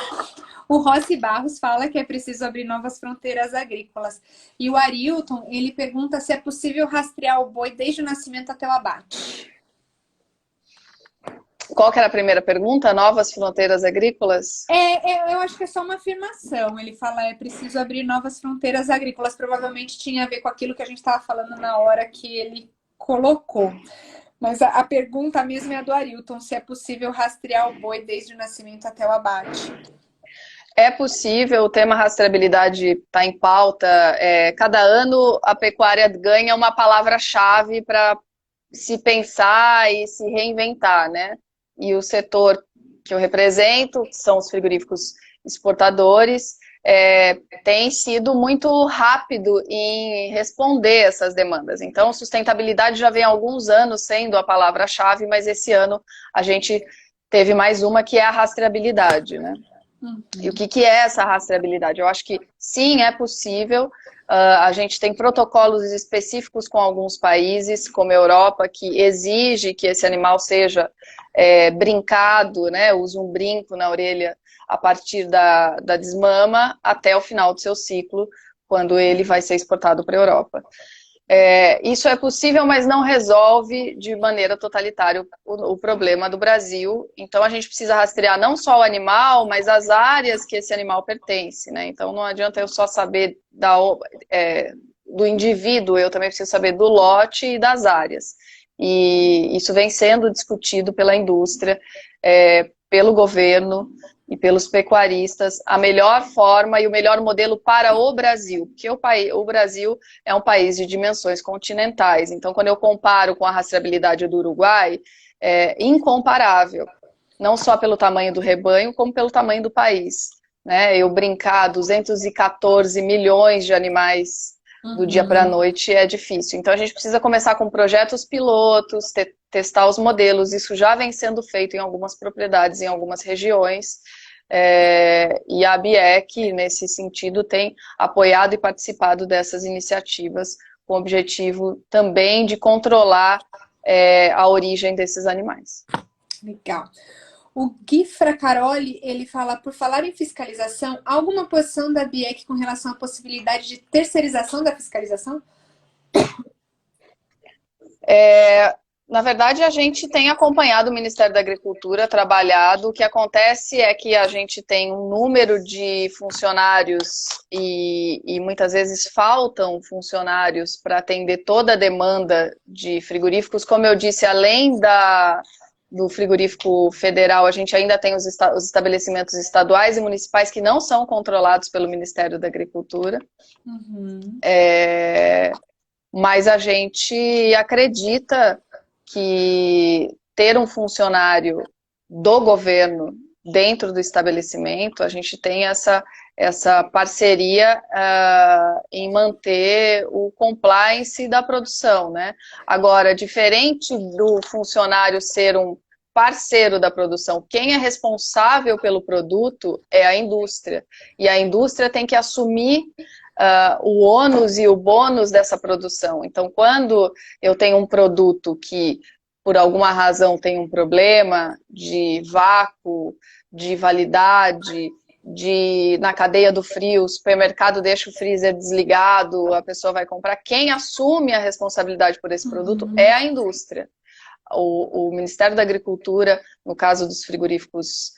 o Rossi Barros fala que é preciso abrir novas fronteiras agrícolas. E o Arilton, ele pergunta se é possível rastrear o boi desde o nascimento até o abate. Qual que era a primeira pergunta? Novas fronteiras agrícolas? Eu acho que é só uma afirmação. Ele fala é preciso abrir novas fronteiras agrícolas. Provavelmente tinha a ver com aquilo que a gente estava falando na hora que ele colocou. Mas a pergunta mesmo é a do Arilton, se é possível rastrear o boi desde o nascimento até o abate. É possível, o tema rastreabilidade está em pauta. Cada ano a pecuária ganha uma palavra-chave para se pensar e se reinventar, né? E o setor que eu represento, que são os frigoríficos exportadores, tem sido muito rápido em responder essas demandas. Então, sustentabilidade já vem há alguns anos sendo a palavra-chave, mas esse ano a gente teve mais uma que é a rastreabilidade, né? E o que é essa rastreabilidade? Eu acho que sim, é possível. A gente tem protocolos específicos com alguns países, como a Europa, que exige que esse animal seja brincado, né? Use um brinco na orelha a partir da desmama até o final do seu ciclo, quando ele vai ser exportado para a Europa. Isso é possível, mas não resolve de maneira totalitária o problema do Brasil. Então, a gente precisa rastrear não só o animal, mas as áreas que esse animal pertence, né? Então, não adianta eu só saber do indivíduo, eu também preciso saber do lote e das áreas. E isso vem sendo discutido pela indústria, pelo governo e pelos pecuaristas, a melhor forma e o melhor modelo para o Brasil, porque o Brasil é um país de dimensões continentais, então quando eu comparo com a rastreabilidade do Uruguai, é incomparável, não só pelo tamanho do rebanho, como pelo tamanho do país, né? Eu brincar 214 milhões de animais do dia para a noite é difícil, então a gente precisa começar com projetos pilotos, testar os modelos, isso já vem sendo feito em algumas propriedades, em algumas regiões, e a ABIEC, nesse sentido, tem apoiado e participado dessas iniciativas com o objetivo também de controlar a origem desses animais. Legal. O Gui Fracaroli, ele fala, por falar em fiscalização, há alguma posição da ABIEC com relação à possibilidade de terceirização da fiscalização? Na verdade, a gente tem acompanhado o Ministério da Agricultura, trabalhado. O que acontece é que a gente tem um número de funcionários e muitas vezes faltam funcionários para atender toda a demanda de frigoríficos. Como eu disse, além do frigorífico federal, a gente ainda tem os estabelecimentos estaduais e municipais que não são controlados pelo Ministério da Agricultura. Mas a gente acredita que ter um funcionário do governo dentro do estabelecimento, a gente tem essa parceria em manter o compliance da produção, né? Agora, diferente do funcionário ser um parceiro da produção, quem é responsável pelo produto é a indústria. E a indústria tem que assumir o ônus e o bônus dessa produção. Então, quando eu tenho um produto que, por alguma razão, tem um problema de vácuo, de validade, na cadeia do frio, o supermercado deixa o freezer desligado, a pessoa vai comprar, quem assume a responsabilidade por esse produto é a indústria. O Ministério da Agricultura, no caso dos frigoríficos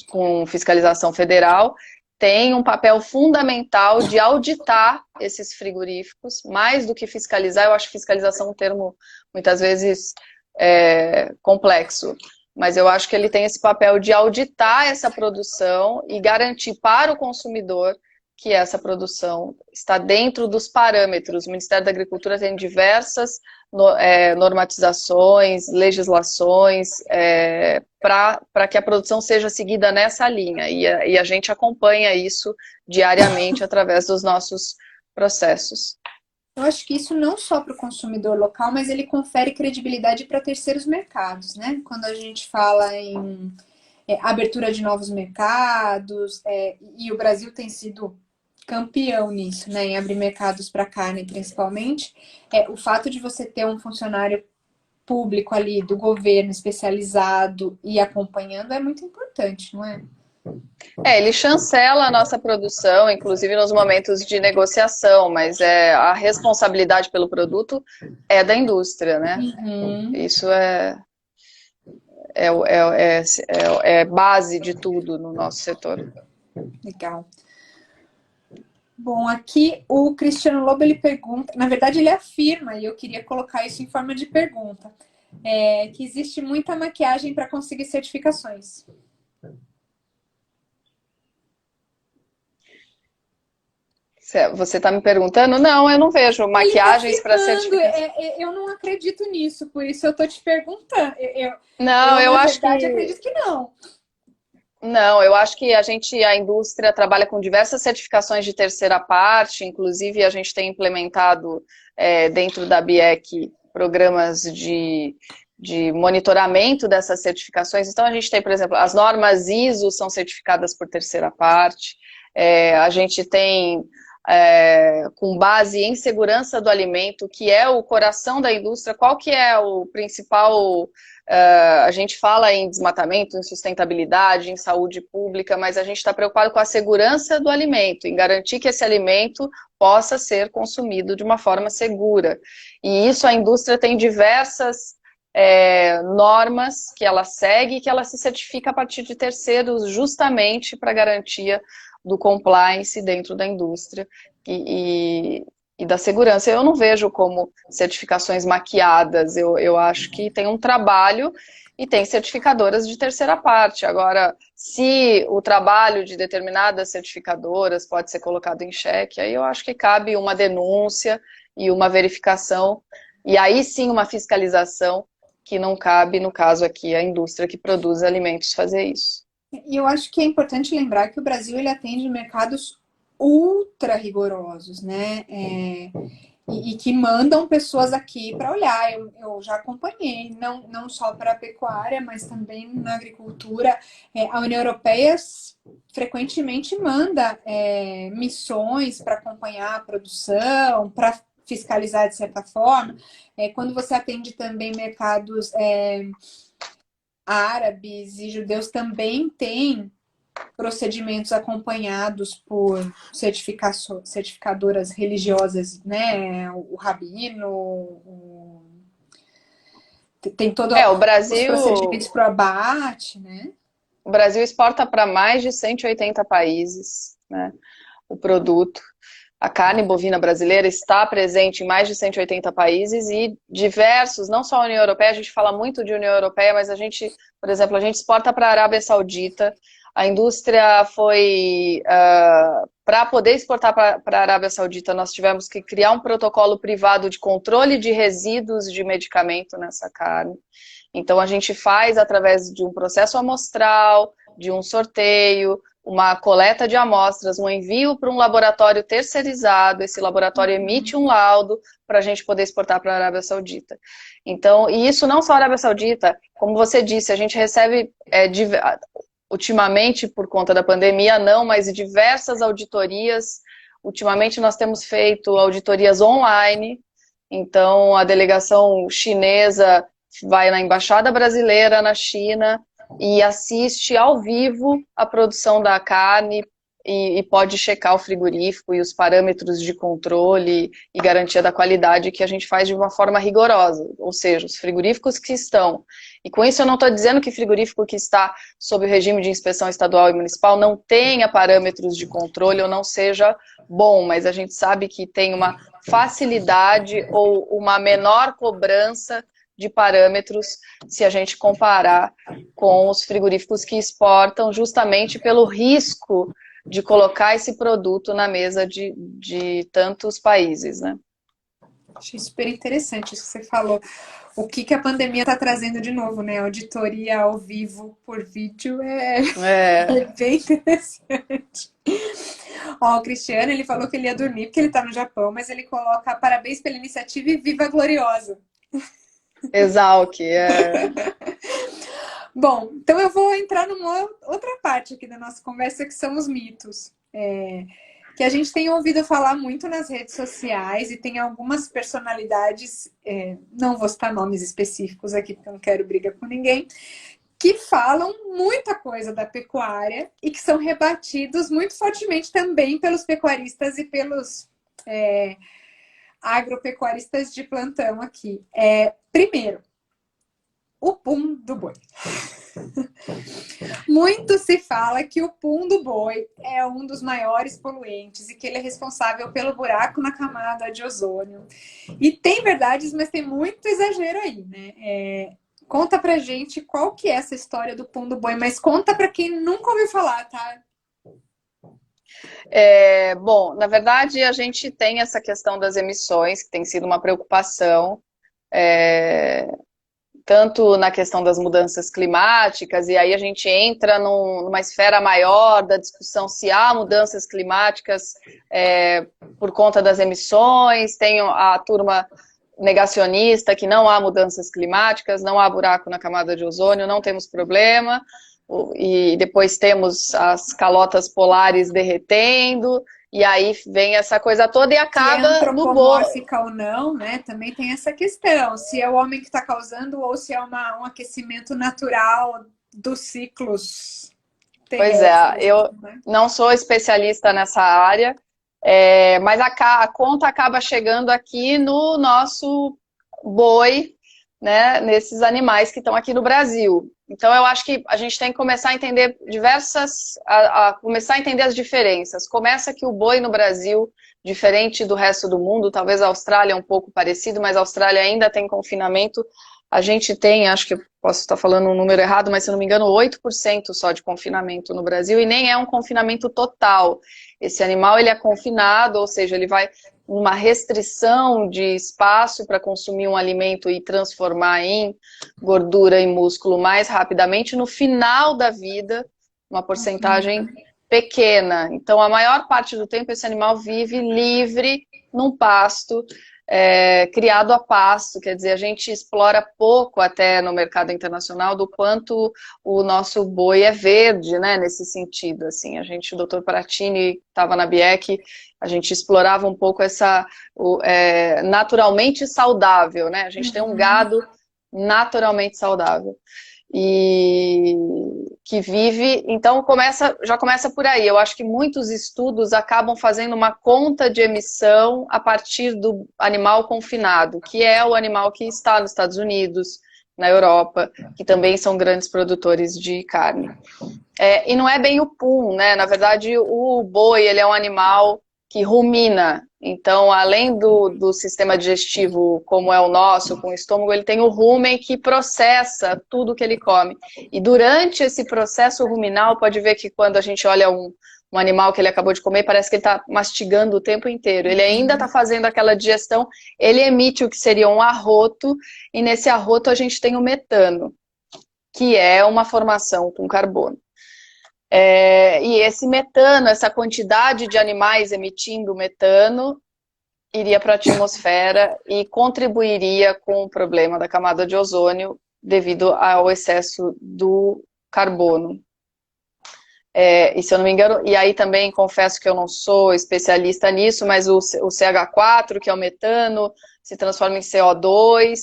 com fiscalização federal, tem um papel fundamental de auditar esses frigoríficos, mais do que fiscalizar. Eu acho fiscalização um termo, muitas vezes, complexo, mas eu acho que ele tem esse papel de auditar essa produção e garantir para o consumidor que essa produção está dentro dos parâmetros. O Ministério da Agricultura tem diversas normatizações, legislações, para que a produção seja seguida nessa linha. E a gente acompanha isso diariamente através dos nossos processos. Eu acho que isso não só para o consumidor local, mas ele confere credibilidade para terceiros mercados, né? Quando a gente fala em abertura de novos mercados, e o Brasil tem sido campeão nisso, né, em abrir mercados para carne, principalmente, o fato de você ter um funcionário público ali do governo especializado e acompanhando é muito importante, não é? Ele chancela a nossa produção, inclusive nos momentos de negociação, mas a responsabilidade pelo produto é da indústria, né? Isso é base de tudo no nosso setor. Legal. Bom, aqui o Cristiano Lobo, ele pergunta, na verdade ele afirma, e eu queria colocar isso em forma de pergunta, que existe muita maquiagem para conseguir certificações. Você está me perguntando? Não, eu não vejo Ele está maquiagens para afirmando, certificação. eu não acredito nisso, por isso eu estou te perguntando. Não, Eu, eu na acho verdade, que acredito que não. não, eu acho que a indústria trabalha com diversas certificações de terceira parte, inclusive a gente tem implementado dentro da BIEC programas de monitoramento dessas certificações. Então a gente tem, por exemplo, as normas ISO são certificadas por terceira parte, a gente tem com base em segurança do alimento, que é o coração da indústria, qual que é o principal. A gente fala em desmatamento, em sustentabilidade, em saúde pública, mas a gente está preocupado com a segurança do alimento, em garantir que esse alimento possa ser consumido de uma forma segura. E isso a indústria tem diversas normas que ela segue e que ela se certifica a partir de terceiros, justamente para garantia do compliance dentro da indústria e da segurança. Eu não vejo como certificações maquiadas, eu acho que tem um trabalho e tem certificadoras de terceira parte. Agora, se o trabalho de determinadas certificadoras pode ser colocado em xeque, aí eu acho que cabe uma denúncia e uma verificação, e aí sim uma fiscalização, que não cabe, no caso aqui, a indústria que produz alimentos fazer isso. E eu acho que é importante lembrar que o Brasil ele atende mercados ultra rigorosos, né? E que mandam pessoas aqui para olhar. Eu já acompanhei, não só para a pecuária, mas também na agricultura. A União Europeia frequentemente manda missões para acompanhar a produção, para fiscalizar de certa forma. Quando você atende também mercados árabes e judeus, também tem procedimentos acompanhados por certificadoras religiosas, né? O rabino, tem todos O os procedimentos Brasil, para o abate, né? o Brasil exporta para mais de 180 países, né, o produto. A carne bovina brasileira está presente em mais de 180 países e diversos, não só a União Europeia, a gente fala muito de União Europeia, mas a gente, por exemplo, a gente exporta para a Arábia Saudita. A indústria foi, para poder exportar para a Arábia Saudita, nós tivemos que criar um protocolo privado de controle de resíduos de medicamento nessa carne. Então a gente faz através de um processo amostral, de um sorteio, uma coleta de amostras, um envio para um laboratório terceirizado, esse laboratório emite um laudo para a gente poder exportar para a Arábia Saudita. Então, e isso não só a Arábia Saudita, como você disse, a gente recebe, ultimamente, por conta da pandemia, não, mas diversas auditorias. Ultimamente nós temos feito auditorias online, então a delegação chinesa vai na Embaixada Brasileira na China e assiste ao vivo a produção da carne e pode checar o frigorífico e os parâmetros de controle e garantia da qualidade que a gente faz de uma forma rigorosa, ou seja, os frigoríficos que estão, e com isso eu não estou dizendo que frigorífico que está sob o regime de inspeção estadual e municipal não tenha parâmetros de controle ou não seja bom, mas a gente sabe que tem uma facilidade ou uma menor cobrança de parâmetros se a gente comparar com os frigoríficos que exportam, justamente pelo risco de colocar esse produto na mesa de tantos países, né? Achei super interessante isso que você falou. O que a pandemia está trazendo de novo, né? Auditoria ao vivo por vídeo é bem interessante. Ó, o Cristiano, ele falou que ele ia dormir porque ele tá no Japão, mas ele coloca parabéns pela iniciativa e viva gloriosa. Exalc, Bom, então eu vou entrar numa outra parte aqui da nossa conversa, que são os mitos. Que a gente tem ouvido falar muito nas redes sociais e tem algumas personalidades, não vou citar nomes específicos aqui porque eu não quero briga com ninguém, que falam muita coisa da pecuária e que são rebatidos muito fortemente também pelos pecuaristas e pelos agropecuaristas de plantão aqui. Primeiro, o pum do boi. Muito se fala que o pum do boi é um dos maiores poluentes e que ele é responsável pelo buraco na camada de ozônio. E tem verdades, mas tem muito exagero aí, né? Conta pra gente qual que é essa história do pum do boi, mas conta pra quem nunca ouviu falar, tá? Bom, na verdade, a gente tem essa questão das emissões, que tem sido uma preocupação, é, tanto na questão das mudanças climáticas, e aí a gente entra numa esfera maior da discussão se há mudanças climáticas por conta das emissões, tem a turma negacionista que não há mudanças climáticas, não há buraco na camada de ozônio, não temos problema, e depois temos as calotas polares derretendo, e aí vem essa coisa toda e Se é acaba no bolo. antropomórfica ou não, né? Também tem essa questão. Se é o homem que está causando ou se é um aquecimento natural dos ciclos Pois é, terrestres, eu né? não sou especialista nessa área, mas a conta acaba chegando aqui no nosso boi, né, nesses animais que estão aqui no Brasil. Então eu acho que a gente tem que começar a entender começar a entender as diferenças. Começa que o boi no Brasil, diferente do resto do mundo, talvez a Austrália é um pouco parecido, mas a Austrália ainda tem confinamento. A gente tem, acho que posso estar falando um número errado, mas se não me engano, 8% só de confinamento no Brasil, e nem é um confinamento total. Esse animal ele é confinado, ou seja, ele vai numa restrição de espaço para consumir um alimento e transformar em gordura e músculo mais rapidamente no final da vida, uma porcentagem pequena. Então, a maior parte do tempo esse animal vive livre num pasto, criado a pasto, quer dizer, a gente explora pouco até no mercado internacional do quanto o nosso boi é verde, né, nesse sentido, assim, o Dr. Pratini estava na BIEC, a gente explorava um pouco essa, naturalmente saudável, né, a gente tem um gado naturalmente saudável. E que vive, então já começa por aí. Eu acho que muitos estudos acabam fazendo uma conta de emissão a partir do animal confinado, que é o animal que está nos Estados Unidos, na Europa, que também são grandes produtores de carne. E não é bem o pum, né? Na verdade, o boi, ele é um animal que rumina. Então, além do sistema digestivo, como é o nosso, com o estômago, ele tem o rumen que processa tudo que ele come. E durante esse processo ruminal, pode ver que quando a gente olha um animal que ele acabou de comer, parece que ele está mastigando o tempo inteiro. Ele ainda está fazendo aquela digestão, ele emite o que seria um arroto, e nesse arroto a gente tem o metano, que é uma formação com carbono. E esse metano, essa quantidade de animais emitindo metano, iria para a atmosfera e contribuiria com o problema da camada de ozônio devido ao excesso do carbono. E se eu não me engano, e aí também confesso que eu não sou especialista nisso, mas o CH4, que é o metano, se transforma em CO2,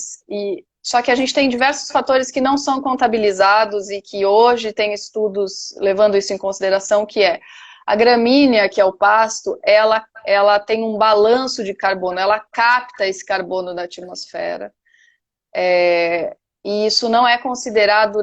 só que a gente tem diversos fatores que não são contabilizados e que hoje tem estudos levando isso em consideração, que é a gramínea, que é o pasto, ela tem um balanço de carbono, ela capta esse carbono da atmosfera. E isso não é considerado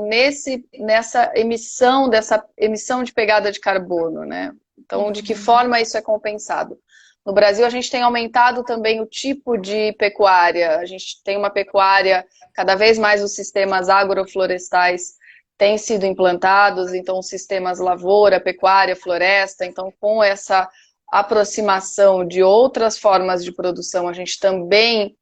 dessa emissão de pegada de carbono, né? Então, de que forma isso é compensado? No Brasil, a gente tem aumentado também o tipo de pecuária. A gente tem uma pecuária, cada vez mais os sistemas agroflorestais têm sido implantados, então os sistemas lavoura, pecuária, floresta, então com essa aproximação de outras formas de produção, a gente também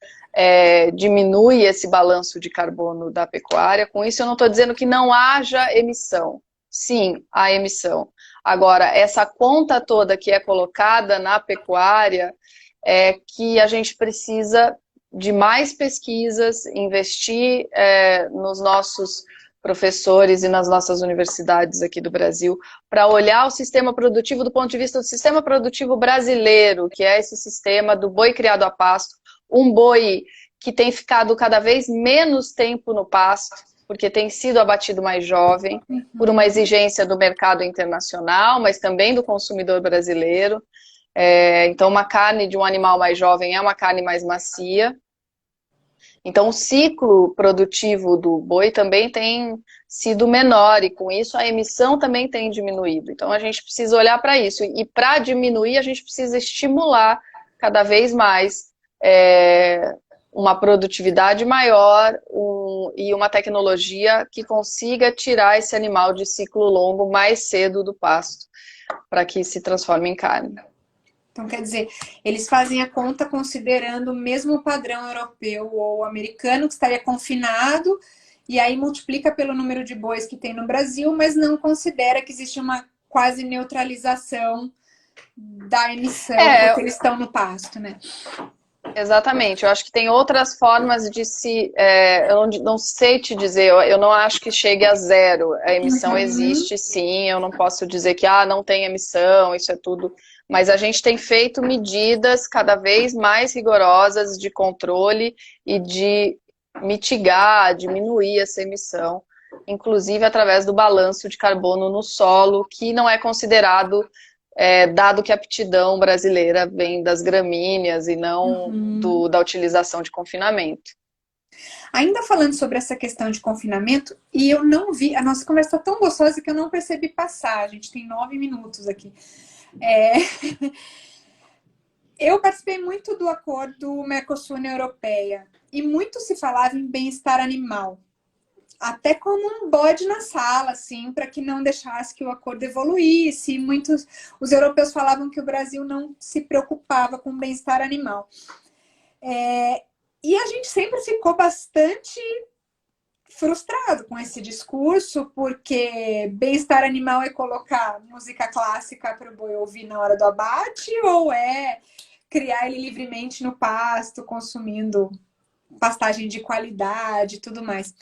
diminui esse balanço de carbono da pecuária. Com isso, eu não estou dizendo que não haja emissão. Sim, há emissão. Agora, essa conta toda que é colocada na pecuária é que a gente precisa de mais pesquisas, investir nos nossos professores e nas nossas universidades aqui do Brasil, para olhar o sistema produtivo do ponto de vista do sistema produtivo brasileiro, que é esse sistema do boi criado a pasto, um boi que tem ficado cada vez menos tempo no pasto, porque tem sido abatido mais jovem, por uma exigência do mercado internacional, mas também do consumidor brasileiro. Então, uma carne de um animal mais jovem é uma carne mais macia. Então, o ciclo produtivo do boi também tem sido menor, e com isso a emissão também tem diminuído. Então, a gente precisa olhar para isso. E para diminuir, a gente precisa estimular cada vez mais uma produtividade maior e uma tecnologia que consiga tirar esse animal de ciclo longo mais cedo do pasto. para que se transforme em carne. Então, quer dizer, eles fazem a conta considerando o mesmo padrão europeu ou americano, que estaria confinado, e aí multiplica pelo número de bois que tem no Brasil, mas não considera que existe uma quase neutralização da emissão, porque eles estão no pasto, né? Exatamente, eu acho que tem outras formas de se... eu não sei te dizer, eu não acho que chegue a zero. A emissão existe, sim, eu não posso dizer que não tem emissão, isso é tudo... Mas a gente tem feito medidas cada vez mais rigorosas de controle e de mitigar, diminuir essa emissão, inclusive através do balanço de carbono no solo, que não é considerado... dado que a aptidão brasileira vem das gramíneas e não da utilização de confinamento. Ainda falando sobre essa questão de confinamento, e eu não vi, a nossa conversa está tão gostosa que eu não percebi passar, a gente tem 9 minutos aqui. Eu participei muito do acordo Mercosul-União Europeia, e muito se falava em bem-estar animal. Até como um bode na sala, assim, para que não deixasse que o acordo evoluísse. Os europeus falavam que o Brasil não se preocupava com o bem-estar animal. E a gente sempre ficou bastante frustrado com esse discurso, porque bem-estar animal é colocar música clássica para o boi ouvir na hora do abate, ou é criar ele livremente no pasto, consumindo pastagem de qualidade e tudo mais.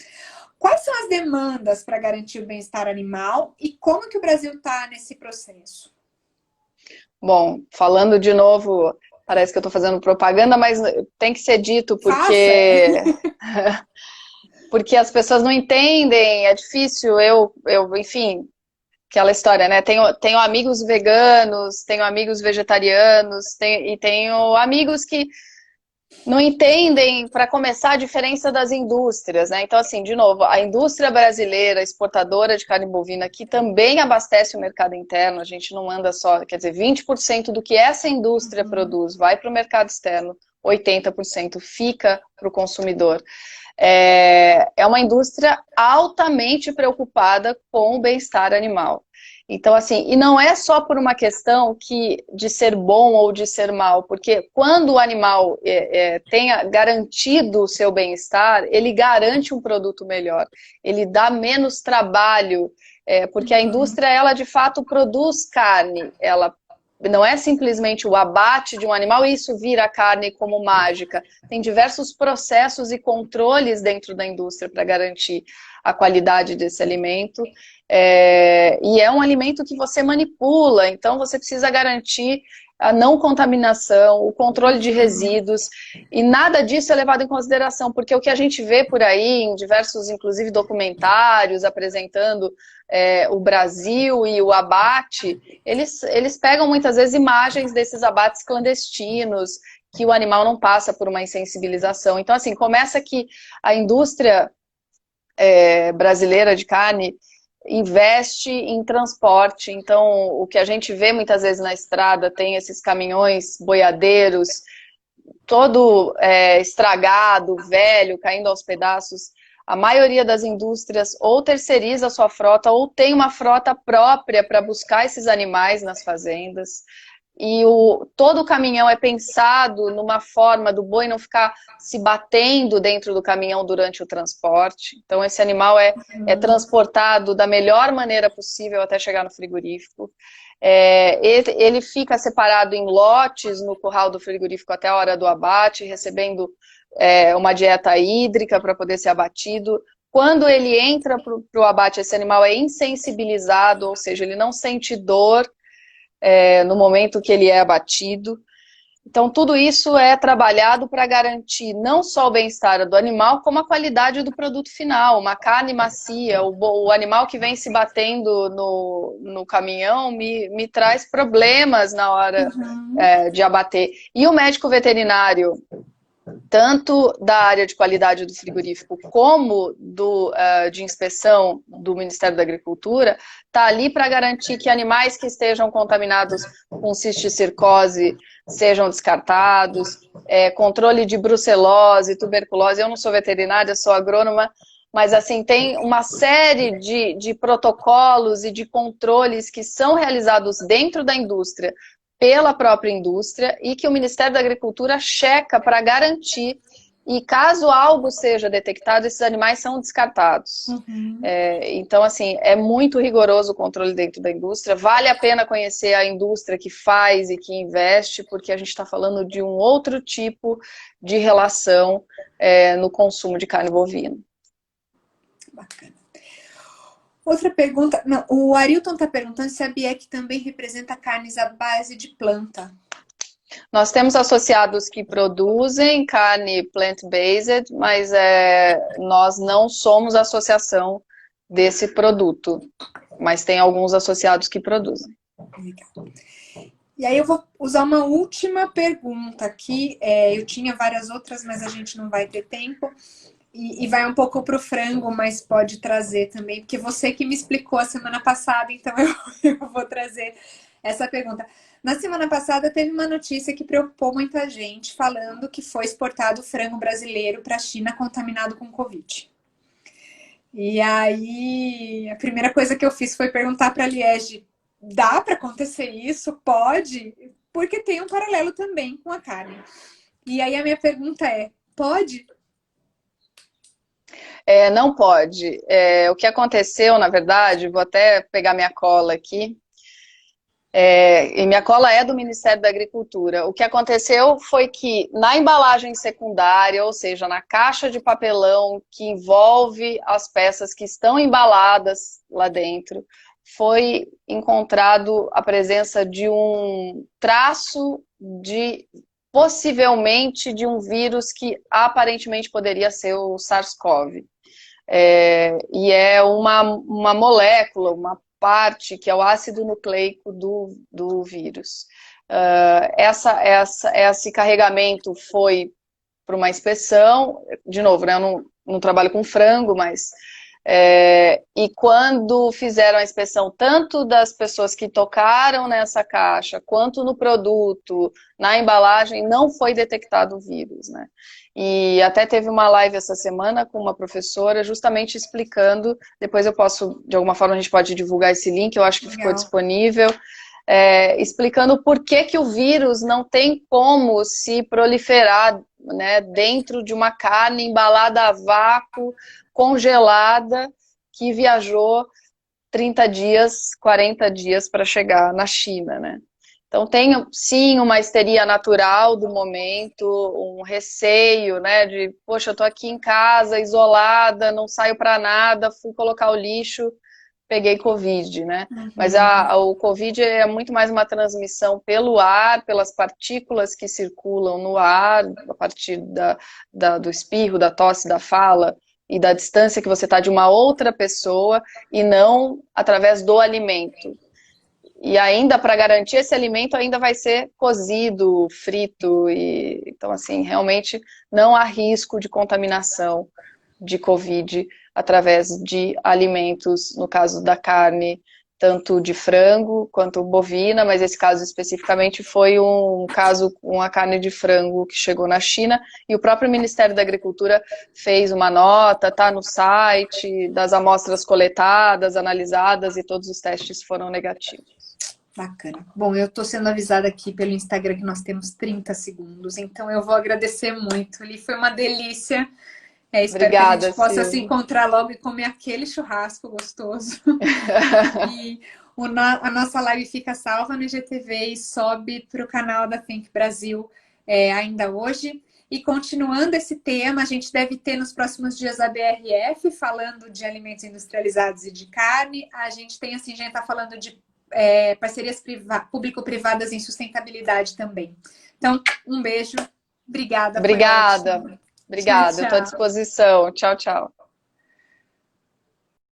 Quais são as demandas para garantir o bem-estar animal e como que o Brasil está nesse processo? Bom, falando de novo, parece que eu estou fazendo propaganda, mas tem que ser dito porque porque as pessoas não entendem, é difícil, enfim, aquela história, né? Tenho amigos veganos, tenho amigos vegetarianos, e tenho amigos que não entendem, para começar, a diferença das indústrias, né? Então, assim, de novo, a indústria brasileira exportadora de carne bovina, que também abastece o mercado interno, a gente não anda só, quer dizer, 20% do que essa indústria produz vai para o mercado externo, 80% fica para o consumidor. É uma indústria altamente preocupada com o bem-estar animal. Então, assim, e não é só por uma questão de ser bom ou de ser mal, porque quando o animal tenha garantido o seu bem-estar, ele garante um produto melhor, ele dá menos trabalho, porque a indústria, ela de fato produz carne, ela não é simplesmente o abate de um animal e isso vira carne como mágica. Tem diversos processos e controles dentro da indústria para garantir a qualidade desse alimento. E é um alimento que você manipula, então você precisa garantir a não contaminação, o controle de resíduos, e nada disso é levado em consideração, porque o que a gente vê por aí, em diversos, inclusive, documentários apresentando o Brasil e o abate, eles pegam muitas vezes imagens desses abates clandestinos, que o animal não passa por uma insensibilização. Então, assim, começa que a indústria brasileira de carne investe em transporte, então o que a gente vê muitas vezes na estrada, tem esses caminhões boiadeiros, todo estragado, velho, caindo aos pedaços. A maioria das indústrias ou terceiriza a sua frota, ou tem uma frota própria para buscar esses animais nas fazendas. E todo o caminhão é pensado numa forma do boi não ficar se batendo dentro do caminhão durante o transporte. Então esse animal é transportado da melhor maneira possível até chegar no frigorífico. Ele fica separado em lotes no curral do frigorífico até a hora do abate, recebendo uma dieta hídrica para poder ser abatido. Quando ele entra para o abate, esse animal é insensibilizado, ou seja, ele não sente dor no momento que ele é abatido. Então, tudo isso é trabalhado para garantir não só o bem-estar do animal, como a qualidade do produto final. Uma carne macia, o animal que vem se batendo no caminhão me traz problemas na hora de abater. E o médico veterinário, tanto da área de qualidade do frigorífico como de inspeção do Ministério da Agricultura, está ali para garantir que animais que estejam contaminados com cisticercose sejam descartados, controle de brucelose, tuberculose. Eu não sou veterinária, sou agrônoma, mas assim, tem uma série de protocolos e de controles que são realizados dentro da indústria, pela própria indústria, e que o Ministério da Agricultura checa para garantir, e caso algo seja detectado, esses animais são descartados. Uhum. Então, assim, é muito rigoroso o controle dentro da indústria, vale a pena conhecer a indústria que faz e que investe, porque a gente está falando de um outro tipo de relação no consumo de carne bovina. Bacana. Outra pergunta, não, o Arilton está perguntando se a BIEC também representa carnes à base de planta. Nós temos associados que produzem carne plant-based, mas nós não somos associação desse produto, mas tem alguns associados que produzem. Legal. E aí eu vou usar uma última pergunta aqui, eu tinha várias outras, mas a gente não vai ter tempo, e vai um pouco para o frango, mas pode trazer também, porque você que me explicou a semana passada, então eu vou trazer essa pergunta. Na semana passada teve uma notícia que preocupou muita gente, falando que foi exportado frango brasileiro para a China contaminado com Covid. E aí, a primeira coisa que eu fiz foi perguntar para a Liege, dá para acontecer isso? Pode? Porque tem um paralelo também com a carne. E aí a minha pergunta é, pode? Não pode. O que aconteceu, na verdade, vou até pegar minha cola aqui, e minha cola é do Ministério da Agricultura. O que aconteceu foi que na embalagem secundária, ou seja, na caixa de papelão que envolve as peças que estão embaladas lá dentro, foi encontrado a presença de um traço possivelmente de um vírus que aparentemente poderia ser o SARS-CoV. E é uma molécula, uma parte que é o ácido nucleico do vírus. Esse carregamento foi para uma inspeção, de novo, né, eu não trabalho com frango, mas e quando fizeram a inspeção tanto das pessoas que tocaram nessa caixa, quanto no produto, na embalagem, não foi detectado o vírus, né? E até teve uma live essa semana com uma professora justamente explicando, depois eu posso, de alguma forma a gente pode divulgar esse link, eu acho que ficou disponível, explicando por que o vírus não tem como se proliferar, né, dentro de uma carne embalada a vácuo, congelada, que viajou 30 dias, 40 dias para chegar na China, né? Então tem, sim, uma histeria natural do momento, um receio, né, de, poxa, eu tô aqui em casa, isolada, não saio para nada, fui colocar o lixo, peguei Covid, né? Uhum. Mas o Covid é muito mais uma transmissão pelo ar, pelas partículas que circulam no ar, a partir do espirro, da tosse, da fala, e da distância que você está de uma outra pessoa, e não através do alimento. E ainda, para garantir esse alimento, ainda vai ser cozido, frito, então assim, realmente não há risco de contaminação de Covid através de alimentos, no caso da carne, tanto de frango quanto bovina, mas esse caso especificamente foi um caso com a carne de frango que chegou na China, e o próprio Ministério da Agricultura fez uma nota, tá no site, das amostras coletadas, analisadas, e todos os testes foram negativos. Bacana. Bom, eu estou sendo avisada aqui pelo Instagram que nós temos 30 segundos, então eu vou agradecer muito. Ali foi uma delícia. Espero Obrigada, que a gente possa Sil. se encontrar logo e comer aquele churrasco gostoso. E a nossa live fica salva no IGTV e sobe para o canal da Think Brasil ainda hoje. E continuando esse tema, a gente deve ter nos próximos dias a BRF falando de alimentos industrializados e de carne. A gente tem, assim, já está falando de parcerias público-privadas em sustentabilidade também. Então, um beijo. Obrigada. Obrigada. Obrigada, eu estou à disposição. Tchau, tchau.